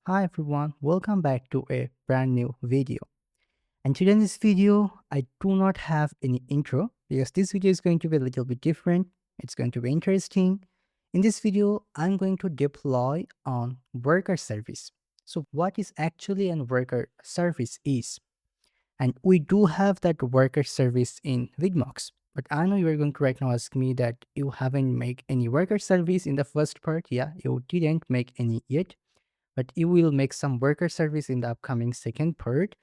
Hi everyone, welcome back to a brand new video. And today in this video, I do not have any intro because this video is going to be a little bit different. It's going to be interesting. In this video, I'm going to deploy on worker service. So what is actually a worker service is? And we do have that worker service in Vidmox. But I know you're going to right now ask me that you haven't made any worker service in the first part. Yeah, you didn't make any yet, but you will make some worker service in the upcoming second part.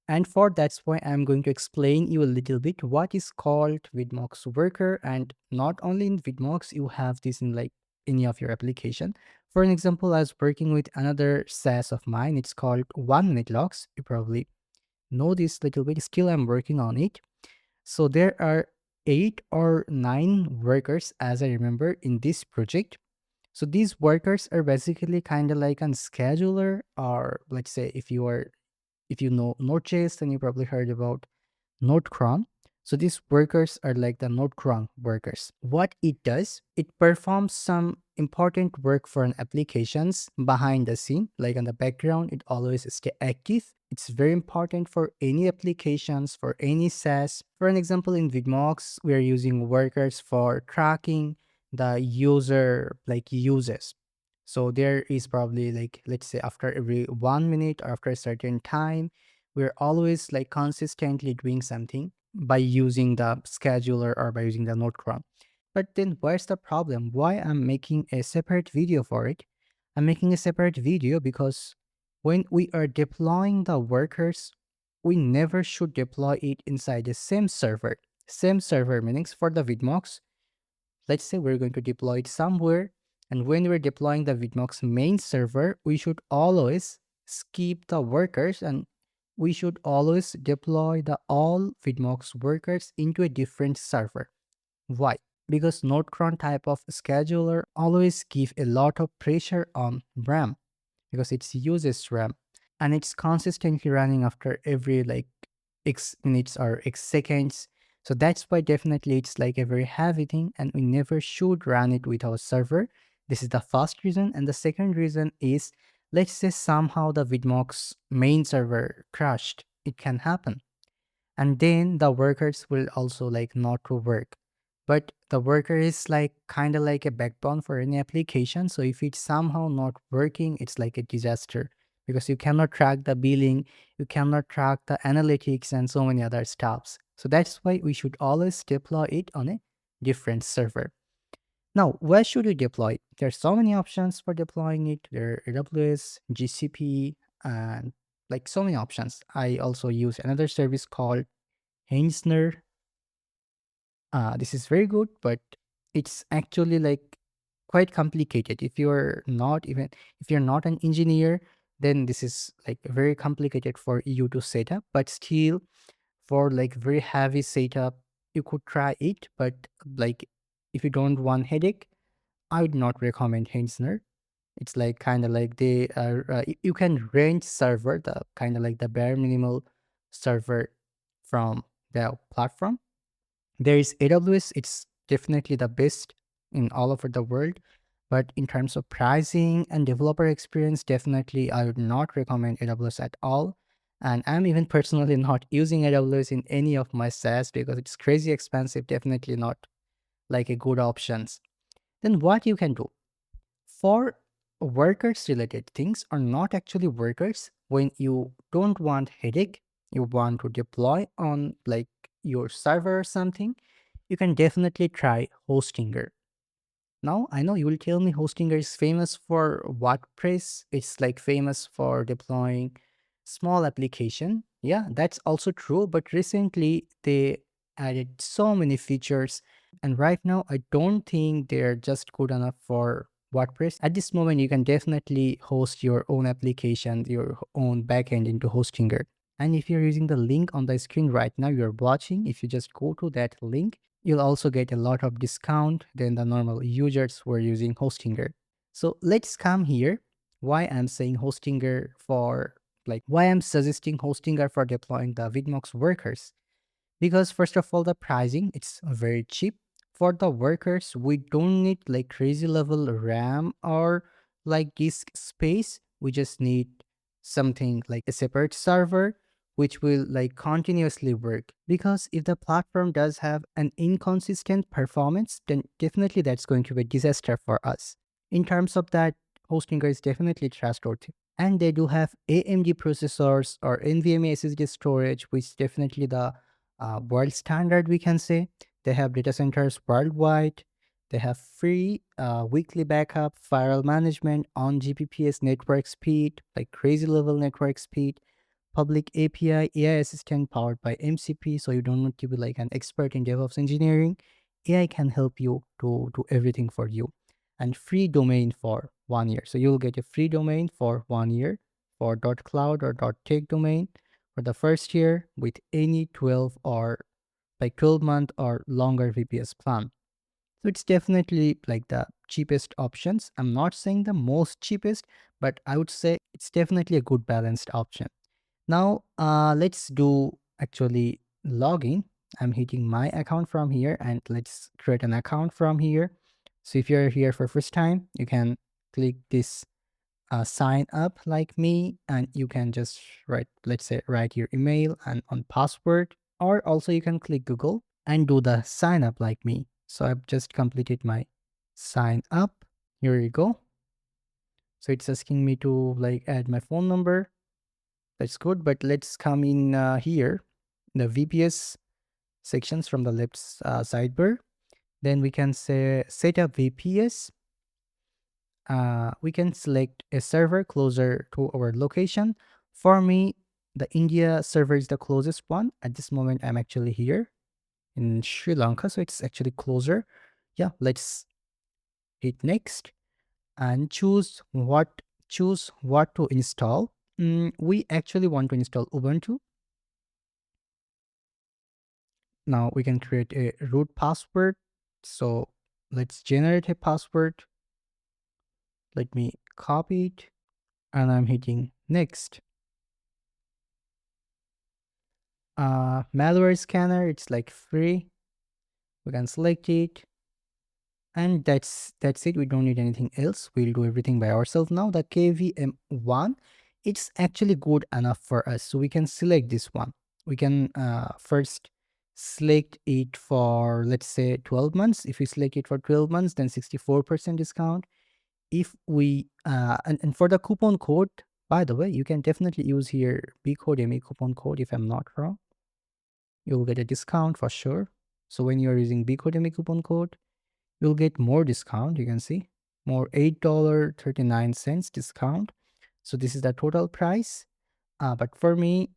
And for that's why I'm going to explain you a little bit what is called Vidmox worker. And not only in Vidmox, you have this in like any of your application. For an example, I was working with another SaaS of mine. It's called 1 minute logs. You probably know this little bit. Still, I'm working on it. So there are 8 or 9 workers, as I remember, in this project. So these workers are basically kind of like a scheduler, or let's say if you know Node.js, then you probably heard about Node cron. So these workers are like the Node cron workers. What it does, it performs some important work for an applications behind the scene, like on the background, it always stay active. It's very important for any applications, for any SaaS. For an example, in Vidmox, we are using workers for tracking the user like uses. So there is probably like, let's say after every 1 minute or after a certain time, we're always like consistently doing something by using the scheduler or by using the node cron. But then where's the problem? Why I'm making a separate video for it? I'm making a separate video because when we are deploying the workers, we never should deploy it inside the same server. Same server meanings for the Vidmox. Let's say we're going to deploy it somewhere, and when we're deploying the Vidmox main server, we should always skip the workers and we should always deploy the all Vidmox workers into a different server. Why? Because Node-cron type of scheduler always give a lot of pressure on RAM because it uses RAM and it's consistently running after every like x minutes or x seconds. So that's why definitely it's like a very heavy thing and we never should run it with our server. This is the first reason. And the second reason is, let's say somehow the Vidmox main server crashed. It can happen, and then the workers will also like not to work. But the worker is like kind of like a backbone for any application, so if it's somehow not working, it's like a disaster because you cannot track the billing, you cannot track the analytics and so many other stuffs. So that's why we should always deploy it on a different server. Now, where should you deploy it? There's so many options for deploying it. There are AWS, GCP, and like so many options. I also use another service called Heinzner. This is very good, but it's actually like quite complicated. If you're not an engineer, then this is like very complicated for you to set up. But still, for like very heavy setup, you could try it. But like if you don't want headache, I would not recommend Heinzner. It's like kind of like they are. You can rent server, the kind of like the bare minimal server from the platform. There is AWS, it's definitely the best in all over the world. But in terms of pricing and developer experience, definitely I would not recommend AWS at all. And I'm even personally not using AWS in any of my SaaS because it's crazy expensive, definitely not like a good options. Then what you can do for workers related things are not actually workers. When you don't want headache, you want to deploy on like your server or something, you can definitely try Hostinger. Now, I know you will tell me Hostinger is famous for WordPress. It's like famous for deploying small application. Yeah, that's also true. But recently they added so many features. And right now, I don't think they're just good enough for WordPress. At this moment, you can definitely host your own application, your own backend into Hostinger. And if you're using the link on the screen right now, you're watching, if you just go to that link, you'll also get a lot of discount than the normal users who are using Hostinger. So let's come here. Why I'm saying Hostinger for like why I'm suggesting Hostinger for deploying the Vidmox workers. Because first of all, the pricing, it's very cheap. For the workers, we don't need like crazy level RAM or like disk space. We just need something like a separate server which will like continuously work. Because if the platform does have an inconsistent performance, then definitely that's going to be a disaster for us. In terms of that, Hostinger is definitely trustworthy. And they do have AMD processors or NVMe SSD storage, which definitely the world standard, we can say. They have data centers worldwide. They have free weekly backup, file management, on GPPs network speed, like crazy level network speed, public API, AI assistant powered by MCP. So you don't need to be like an expert in DevOps engineering. AI can help you to do everything for you. And free domain for 1 year. So you'll get a free domain for 1 year for .cloud or .tech domain for the first year with any 12 or like 12-month or longer VPS plan. So it's definitely like the cheapest options. I'm not saying the most cheapest, but I would say it's definitely a good balanced option. Now, let's do actually login. I'm hitting my account from here and let's create an account from here. So if you're here for first time, you can click this sign up like me, and you can just write, let's say, write your email and on password, or also you can click Google and do the sign up like me. So I've just completed my sign up. Here you go. So it's asking me to like add my phone number. That's good, but let's come in here, the VPS sections from the left sidebar. Then we can say set up VPS. We can select a server closer to our location. For me, the India server is the closest one. At this moment, I'm actually here in Sri Lanka, so it's actually closer. Yeah, let's hit next and choose what to install. We actually want to install Ubuntu. Now we can create a root password. So let's generate a password. Let me copy it and I'm hitting next. Malware scanner, it's like free. We can select it. And that's it. We don't need anything else. We'll do everything by ourselves. Now the KVM1, it's actually good enough for us. So we can select this one. We can first select it for, let's say, 12 months. If we select it for 12 months, then 64% discount. If we and for the coupon code, by the way, you can definitely use here Becodemy coupon code. If I'm not wrong, you'll get a discount for sure. So when you're using Becodemy coupon code, you'll get more discount. You can see more $8.39 discount. So this is the total price. But for me,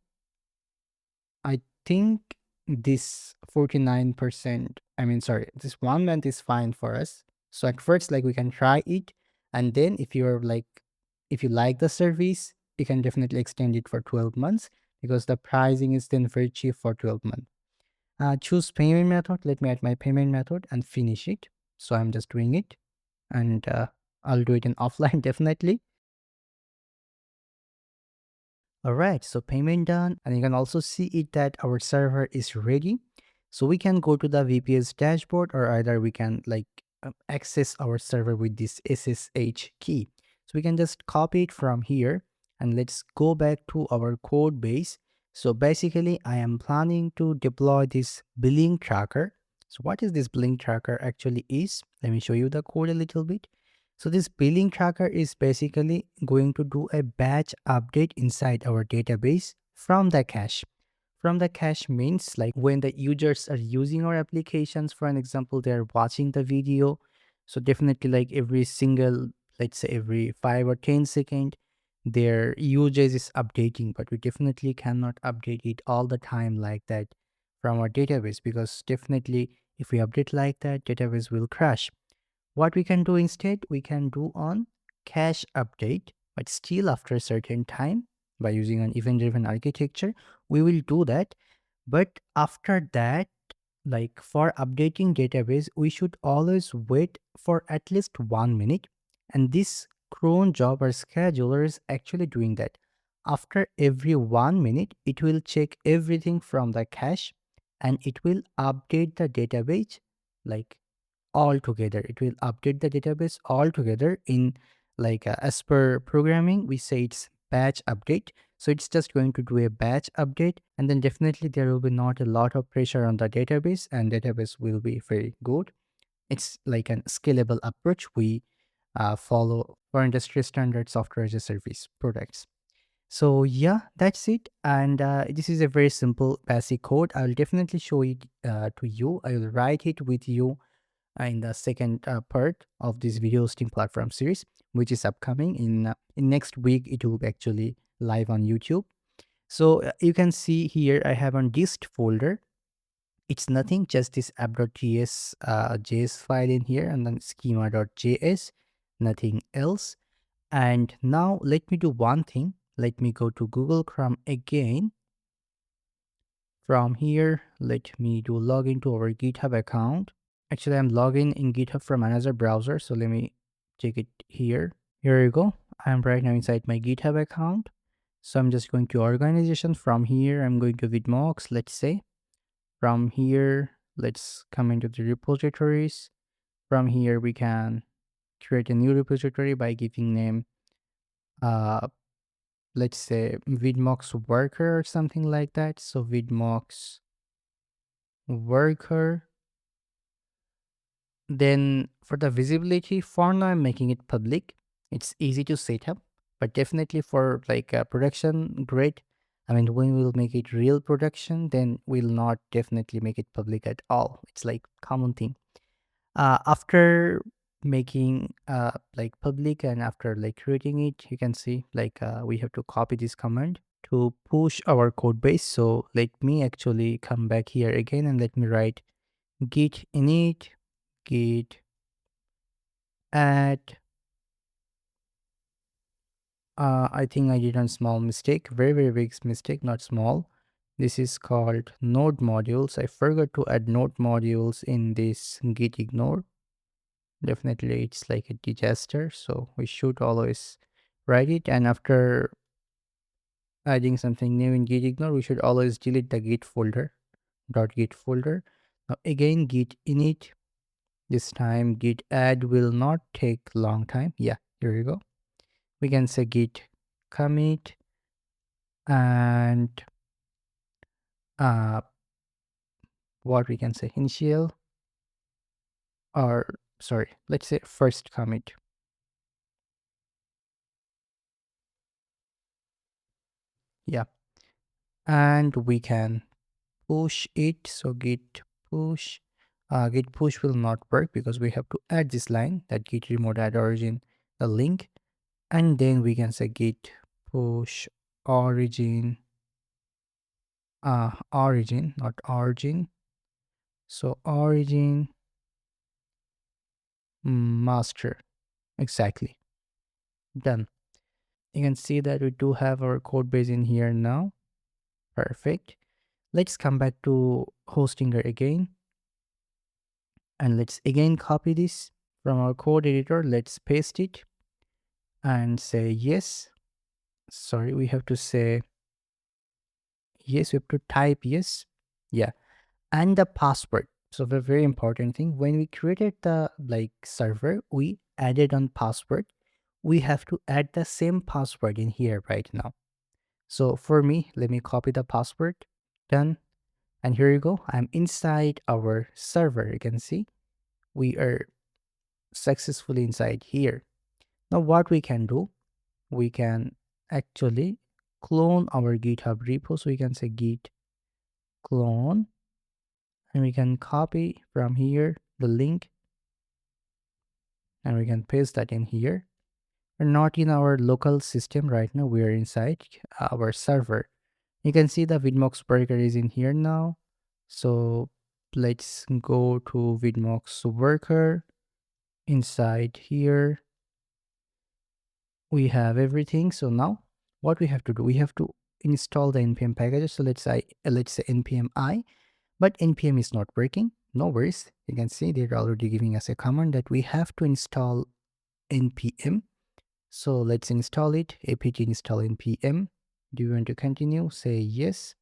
I think this 49%, I mean, sorry, this 1 month is fine for us. So at first, like we can try it. And then if you like the service, you can definitely extend it for 12 months because the pricing is then very cheap for 12 months. Choose payment method. Let me add my payment method and finish it. So I'm just doing it and I'll do it in offline definitely. All right, so payment done, and you can also see it that our server is ready. So we can go to the VPS dashboard, or either we can like access our server with this SSH key. So we can just copy it from here and let's go back to our code base. So basically, I am planning to deploy this billing tracker. So what is this billing tracker actually is? Let me show you the code a little bit. So this billing tracker is basically going to do a batch update inside our database from the cache. From the cache means like when the users are using our applications, for an example, they're watching the video. So definitely like every single, let's say every 5 or 10 seconds, their usage is updating, but we definitely cannot update it all the time like that from our database, because definitely if we update like that, database will crash. What we can do instead, we can do on cache update, but still after a certain time by using an event-driven architecture, we will do that. But after that, like for updating database, we should always wait for at least 1 minute. And this cron job or scheduler is actually doing that. After every 1 minute, it will check everything from the cache and it will update the database like all together. It will update the database all together in like as per programming, we say it's batch update. So it's just going to do a batch update, and then definitely there will be not a lot of pressure on the database, and database will be very good. It's like an scalable approach we follow for industry standard software as a service products. So yeah, that's it. And this is a very simple basic code. I'll definitely show it to you. I will write it with you in the second part of this video hosting platform series, which is upcoming in next week. It will be actually live on YouTube. So you can see here I have on dist folder. It's nothing, just this app.js JS file in here, and then schema.js, nothing else. And now let me do one thing. Let me go to Google Chrome again. From here, let me do login to our GitHub account. Actually, I'm logging in GitHub from another browser, so let me take it here. Here you go. I'm right now inside my GitHub account. So I'm just going to organization. From here, I'm going to Vidmox, let's say. From here, let's come into the repositories. From here, we can create a new repository by giving name, let's say Vidmox worker or something like that. So Vidmox worker. Then for the visibility, for now I'm making it public. It's easy to set up, but definitely for like a production grade, I mean, when we'll make it real production, then we'll not definitely make it public at all. It's like common thing. After making like public and after like creating it, you can see like we have to copy this command to push our code base. So let me actually come back here again and let me write git init, git add. I think I did a small mistake, very big mistake, not small. This is called node modules. I forgot to add node modules in this git ignore. Definitely it's like a disaster, so we should always write it, and after adding something new in git ignore, we should always delete the git folder, .git folder. Now again git init. This time git add will not take long time. Yeah, here you go. We can say git commit and what we can say initial, or sorry, let's say first commit. Yeah, and we can push it. So git push. Git push will not work because we have to add this line that git remote add origin the link, and then we can say git push origin, origin, not origin. So origin master. Exactly. Done. You can see that we do have our code base in here now. Perfect. Let's come back to Hostinger again. And let's again copy this from our code editor. Let's paste it and say yes. Sorry, we have to say yes. We have to type yes. Yeah. And the password. So the very important thing, when we created the like server, we added on password. We have to add the same password in here right now. So for me, let me copy the password. Done. And here you go. I'm inside our server. You can see we are successfully inside here. Now what we can do, we can actually clone our GitHub repo. So we can say git clone, and we can copy from here the link, and we can paste that in here. We're not in our local system right now. We are inside our server. You can see the Vidmox worker is in here now. So let's go to Vidmox worker. Inside here, we have everything. So now what we have to do, we have to install the npm packages. So let's say npm I, but npm is not working. No worries. You can see they're already giving us a command that we have to install npm. So let's install it. apt install npm. Do you want to continue? Say yes.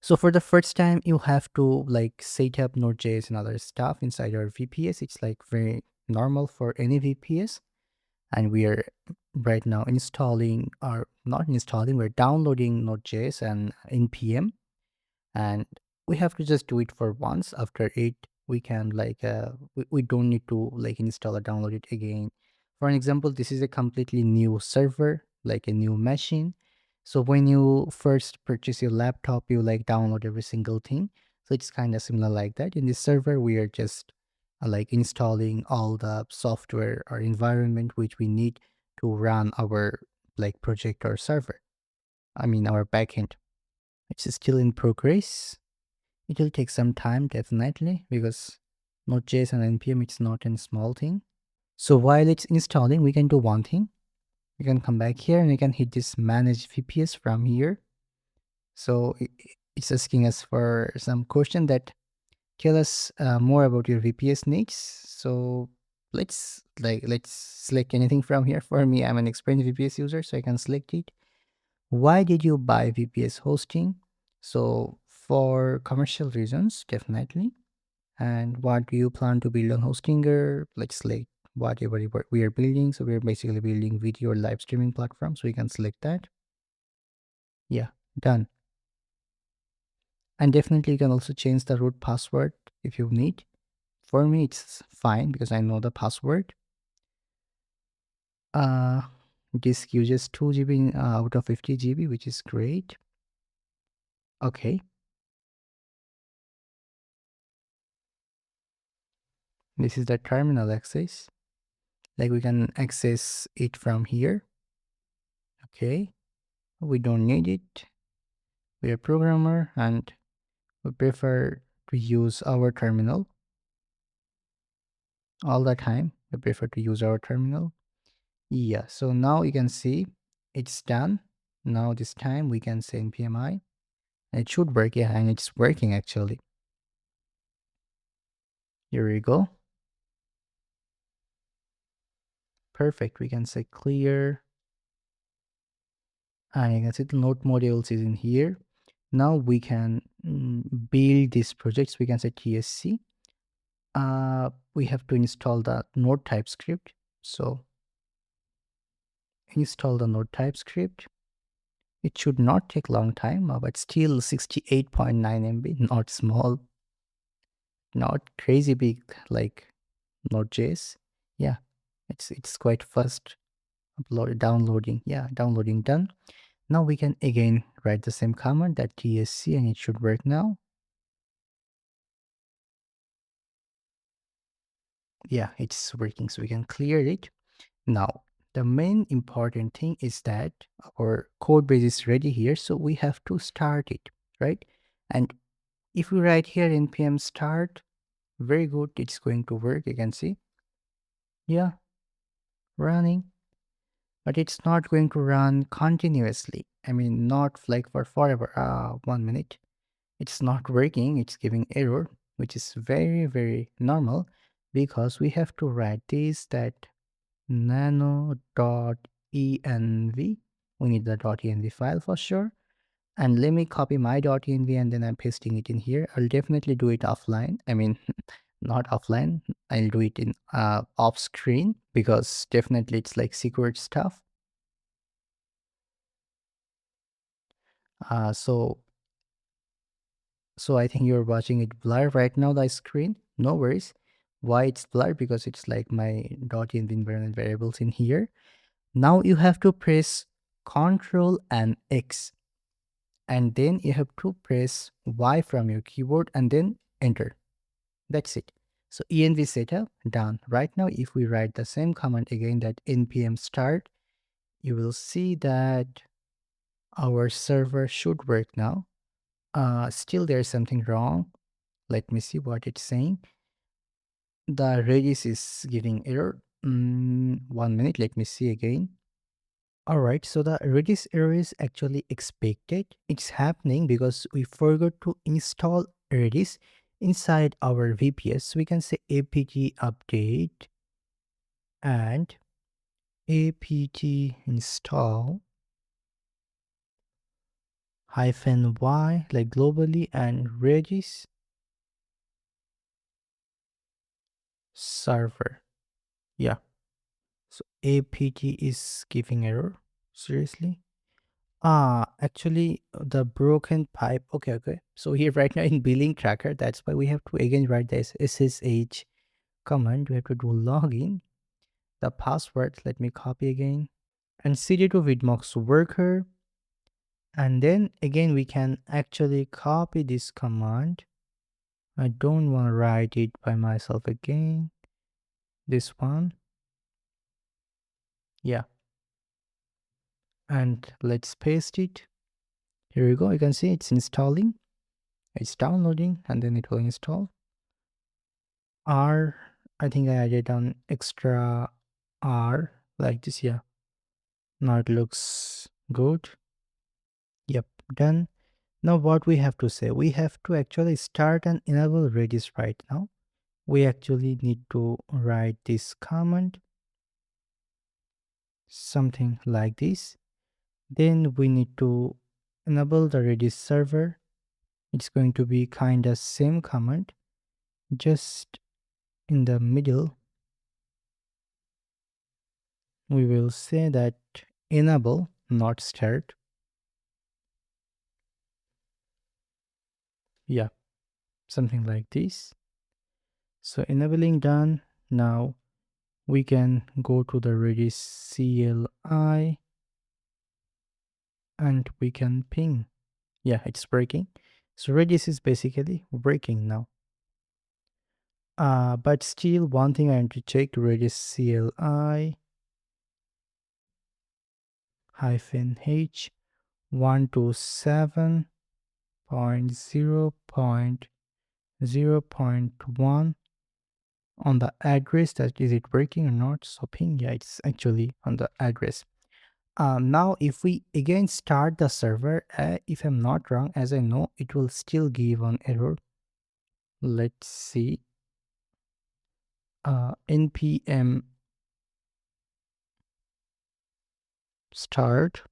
So for the first time, you have to like set up Node.js and other stuff inside your VPS. It's like very normal for any VPS. and we are right now installing, or not installing, we're downloading Node.js and npm, and we have to just do it for once. After it, we can like we don't need to like install or download it again. For an example, this is a completely new server, like a new machine. So when you first purchase your laptop, you like download every single thing. So it's kind of similar like that. In this server, we are just like installing all the software or environment which we need to run our like project or server, I mean our backend. It's still in progress. It will take some time, definitely, because Node.js and npm, it's not a small thing. So while it's installing, we can do one thing. We can come back here and we can hit this manage VPS from here. So it's asking us for some question that tell us more about your VPS needs. So let's select anything from here. For me, I'm an experienced VPS user, so I can select it. Why did you buy VPS hosting? So for commercial reasons, definitely. And what do you plan to build on Hostinger? Let's select whatever we are building. So we're basically building video or live streaming platform. So we can select that. Yeah, done. And definitely you can also change the root password if you need. For me, it's fine because I know the password. Uh, disk uses 2 GB out of 50 GB, which is great. Okay. This is the terminal access. Like we can access it from here. Okay. We don't need it. We're a programmer and we prefer to use our terminal all the time. We prefer to use our terminal. Yeah, so now you can see it's done. Now this time we can say npmi. It should work, yeah, and it's working actually. Here we go. Perfect. We can say clear. And you can see the node modules is in here. Now we can build these projects. We can say tsc. We have to install the node TypeScript. So install the node TypeScript. It should not take long time, but still 68.9 MB, not small, not crazy big like Node.js. Yeah, it's quite fast. Downloading. Yeah, downloading done. Now we can again write the same command, that tsc, and it should work now. Yeah, it's working, so we can clear it. Now, the main important thing is that our code base is ready here, so we have to start it, right? And if we write here npm start, very good, it's going to work. You can see, yeah, running, but it's not going to run continuously. I mean, not like for forever. 1 minute, it's not working, it's giving error, which is very, very normal, because we have to write this, that nano.env. We need the .env file for sure. And let me copy my .env and then I'm pasting it in here. I'll definitely do it offline. I mean, not offline. I'll do it in off screen, because definitely it's like secret stuff. Uh, so so I think you're watching it blur right now, the screen. No worries. Why it's blurred? Because it's like my .env environment variables in here. Now you have to press Ctrl and X, and then you have to press Y from your keyboard and then enter. That's it. So env setup done. Right now, if we write the same command again, that npm start, you will see that our server should work now. Still there's something wrong. Let me see what it's saying. The Redis is giving error. 1 minute, let me see again. Alright, so the Redis error is actually expected. It's happening because we forgot to install Redis inside our VPS. So we can say apt update and apt install -y, like globally, and Redis server. Yeah. So apt is giving error. Seriously? Actually, the broken pipe. Okay, okay. So here right now in billing tracker, that's why we have to again write this SSH command. We have to do login. The password, let me copy again. And cd to Vidmox worker. And then again, we can actually copy this command. I don't want to write it by myself again. This one. Yeah. And let's paste it. Here we go. You can see it's installing. It's downloading and then it will install. R, I think I added an extra R like this. Yeah. Now it looks good. Yep, done. Now what we have to say, we have to actually start and enable Redis right now. We actually need to write this command, something like this. Then we need to enable the Redis server. It's going to be kind of same command, just in the middle. We will say that enable, not start. Yeah, something like this. So enabling done. Now we can go to the Redis CLI and we can ping. Yeah, it's breaking. So Redis is basically breaking now. But still one thing I want to check, Redis CLI hyphen H 127.0.0.1 on the address. That is it breaking or not? So ping, yeah, it's actually on the address. Now if we again start the server, if I'm not wrong, as I know, it will still give an error. Let's see. Npm start.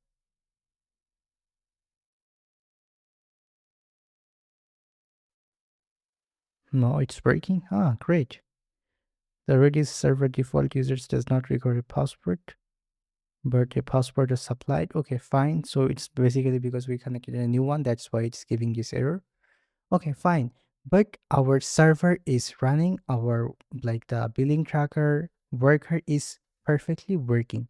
No, it's breaking. Great. The Redis server default users does not record a password, but a password is supplied. Okay, fine. So it's basically because we connected a new one. That's why it's giving this error. Okay, fine. But our server is running, our like the billing tracker worker is perfectly working.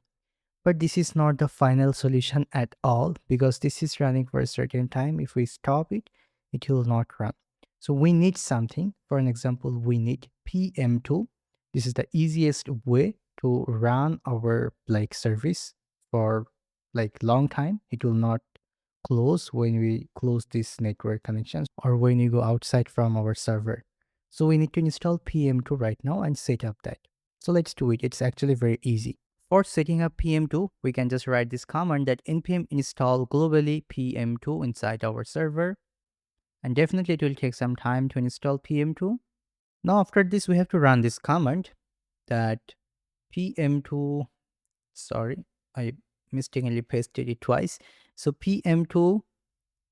But this is not the final solution at all because this is running for a certain time. If we stop it, it will not run. So we need something. For an example, we need PM2. This is the easiest way to run our like service for like long time. It will not close when we close this network connections or when you go outside from our server. So we need to install PM2 right now and set up that. So let's do it. It's actually very easy. For setting up PM2, we can just write this command that npm install globally PM2 inside our server. And definitely it will take some time to install PM2. Now after this, we have to run this command that PM2, sorry, I mistakenly pasted it twice. So PM2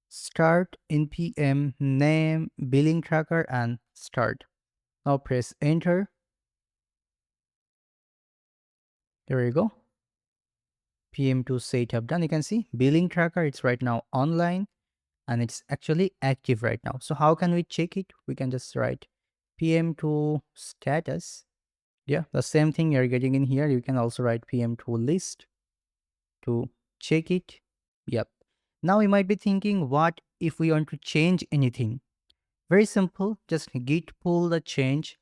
start npm name billing tracker and start. Now press enter. There you go. PM2 setup done. You can see billing tracker, it's right now online and it's actually active right now. So how can we check it? We can just write PM2 status. Yeah, the same thing you're getting in here. You can also write PM2 list to check it. Yep. Now you might be thinking, what if we want to change anything? Very simple, just git pull the change.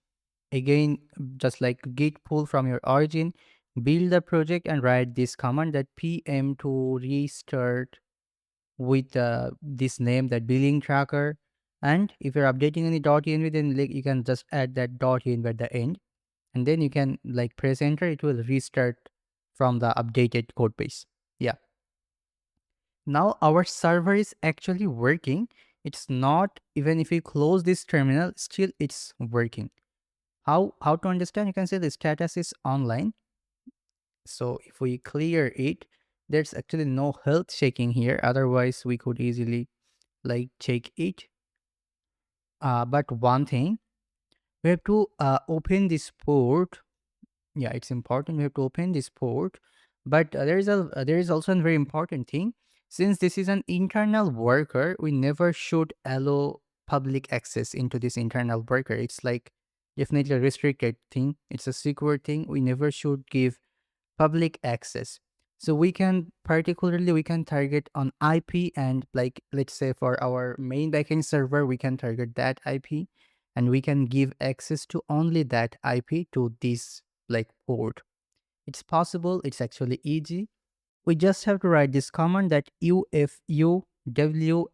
Again, just like git pull from your origin, build the project and write this command that PM2 restart with this name, that billing tracker. And if you're updating any .env, then like you can just add that .env at the end, and then you can like press enter. It will restart from the updated code base. Yeah. Now our server is actually working. It's not, even if we close this terminal, still it's working. How to understand? You can say the status is online. So if we clear it, there's actually no health checking here. Otherwise, we could easily like check it. But one thing, we have to open this port Yeah, it's important. We have to open this port, but there is also a very important thing. Since this is an internal worker, we never should allow public access into this internal worker. It's like definitely a restricted thing. It's a secure thing. We never should give public access. So we can target on IP, and like let's say for our main backend server, we can target that IP, and we can give access to only that IP to this like port. It's possible, it's actually easy. We just have to write this command that ufuw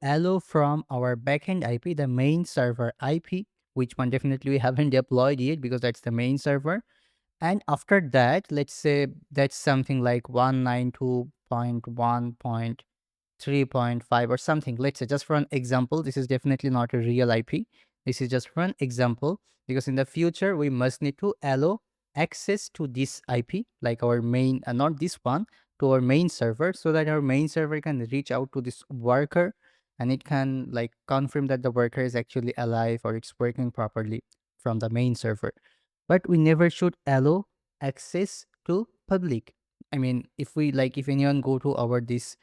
allow from our backend IP, the main server IP, which one definitely we haven't deployed yet because that's the main server. And after that, let's say that's something like 192.1.3.5 or something. Let's say just for an example, this is definitely not a real IP. This is just for an example because in the future, we must need to allow access to this IP, like our main, not this one, to our main server so that our main server can reach out to this worker and it can like confirm that the worker is actually alive or it's working properly from the main server. But we never should allow access to public. I mean, if anyone go to our this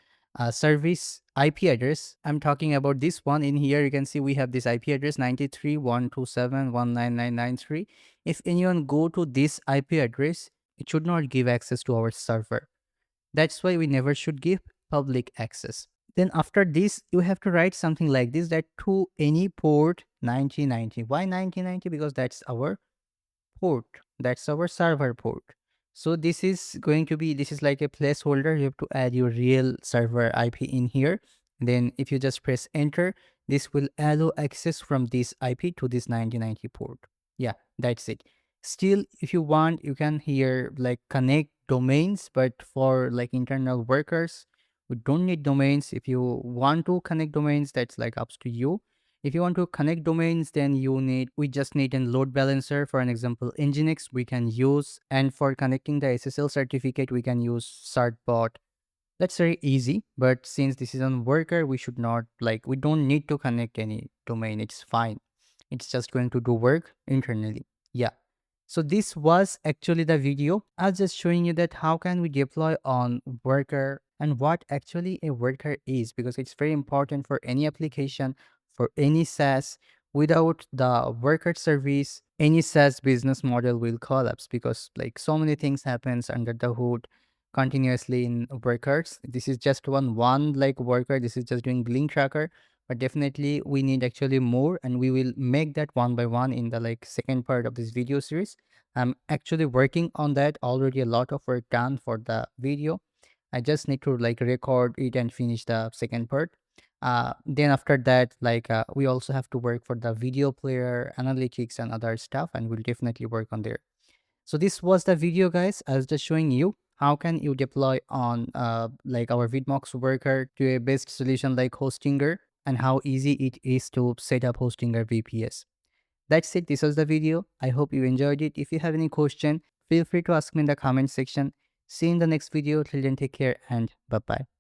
service IP address, I'm talking about this one. In here you can see we have this IP address 93.127.199.93. If anyone go to this IP address, it should not give access to our server. That's why we never should give public access. Then after this, you have to write something like this, that to any port 9090. Why 9090? Because that's our port, that's our server port. So this is going to be, this is like a placeholder. You have to add your real server IP in here. Then if you just press enter, this will allow access from this IP to this 9090 port. Yeah, that's it. Still, if you want, you can here like connect domains, but for like internal workers, we don't need domains. If you want to connect domains, that's like up to you. If you want to connect domains, then we just need a load balancer. For an example, Nginx we can use, and for connecting the SSL certificate, we can use certbot. That's very easy, but since this is on worker, we should not we don't need to connect any domain. It's fine. It's just going to do work internally. Yeah. So this was actually the video. I was just showing you that how can we deploy on worker and what actually a worker is, because it's very important for any application, for any SaaS. Without the worker service, any SaaS business model will collapse because like so many things happens under the hood continuously in workers. This is just one like worker. This is just doing blink tracker, but definitely we need actually more, and we will make that one by one in the like second part of this video series. I'm actually working on that already. A lot of work done for the video. I just need to like record it and finish the second part. Then after that, we also have to work for the video player analytics and other stuff, and we'll definitely work on there. So this was the video, guys. I was just showing you how can you deploy on like our Vidmox worker to a best solution like Hostinger, and how easy it is to set up Hostinger VPS. That's it. This was the video. I hope you enjoyed it. If you have any question, feel free to ask me in the comment section. See you in the next video. Till then, take care and bye bye.